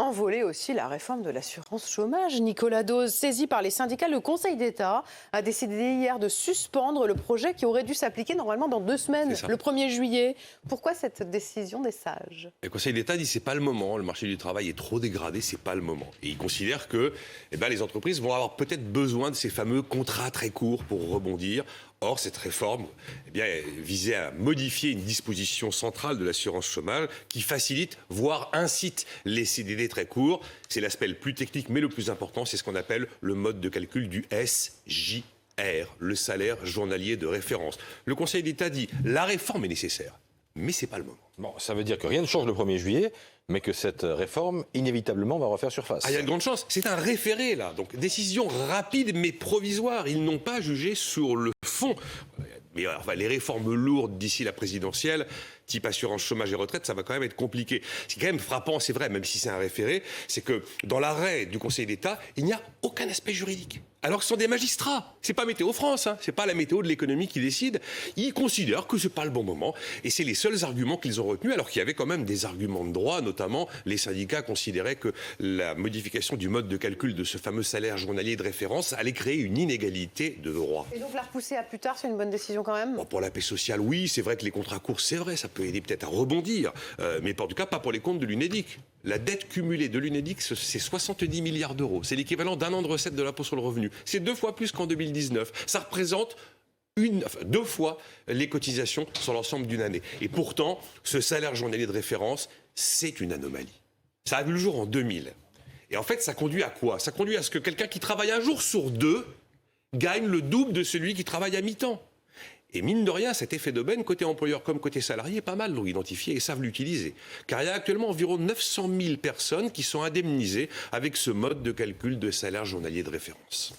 envolé aussi la réforme de l'assurance chômage. Nicolas Dose, saisi par les syndicats, le Conseil d'État a décidé hier de suspendre le projet qui aurait dû s'appliquer normalement dans 2 semaines, le 1er juillet. Pourquoi cette décision des sages ? Le Conseil d'État dit que ce n'est pas le moment, le marché du travail est trop dégradé, ce n'est pas le moment. Et il considère que les entreprises vont avoir peut-être besoin de ces fameux contrats très courts pour rebondir. Or, cette réforme visait à modifier une disposition centrale de l'assurance chômage qui facilite, voire incite les CDD très courts. C'est l'aspect le plus technique, mais le plus important, c'est ce qu'on appelle le mode de calcul du SJR, le salaire journalier de référence. Le Conseil d'État dit la réforme est nécessaire, mais ce n'est pas le moment. Bon, ça veut dire que rien ne change le 1er juillet, mais que cette réforme, inévitablement, va refaire surface. Il y a de grandes chances. C'est un référé, là. Donc, décision rapide, mais provisoire. Ils n'ont pas jugé sur le fond. Mais les réformes lourdes d'ici la présidentielle, type assurance chômage et retraite, ça va quand même être compliqué. Ce qui est quand même frappant, c'est vrai, même si c'est un référé, c'est que dans l'arrêt du Conseil d'État, il n'y a aucun aspect juridique. Alors que ce sont des magistrats. C'est pas Météo France, c'est pas la météo de l'économie qui décide. Ils considèrent que c'est pas le bon moment. Et c'est les seuls arguments qu'ils ont retenus, alors qu'il y avait quand même des arguments de droit, notamment les syndicats considéraient que la modification du mode de calcul de ce fameux salaire journalier de référence allait créer une inégalité de droit. Et donc la repousser à plus tard, c'est une bonne décision quand même ? Bon, pour la paix sociale, oui, c'est vrai que les contrats courts, c'est vrai, ça peut aider peut-être à rebondir, mais en tout cas pas pour les comptes de l'UNEDIC. La dette cumulée de l'UNEDIC, c'est 70 milliards d'euros. C'est l'équivalent d'1 an de recettes de l'impôt sur le revenu. C'est 2 fois plus qu'en 2019. Ça représente 2 fois les cotisations sur l'ensemble d'une année. Et pourtant, ce salaire journalier de référence, c'est une anomalie. Ça a vu le jour en 2000. Et en fait, ça conduit à quoi ? Ça conduit à ce que quelqu'un qui travaille un jour sur 2 gagne le double de celui qui travaille à mi-temps. Et mine de rien, cet effet d'aubaine, côté employeur comme côté salarié, est pas mal l'ont identifié et savent l'utiliser. Car il y a actuellement environ 900 000 personnes qui sont indemnisées avec ce mode de calcul de salaire journalier de référence.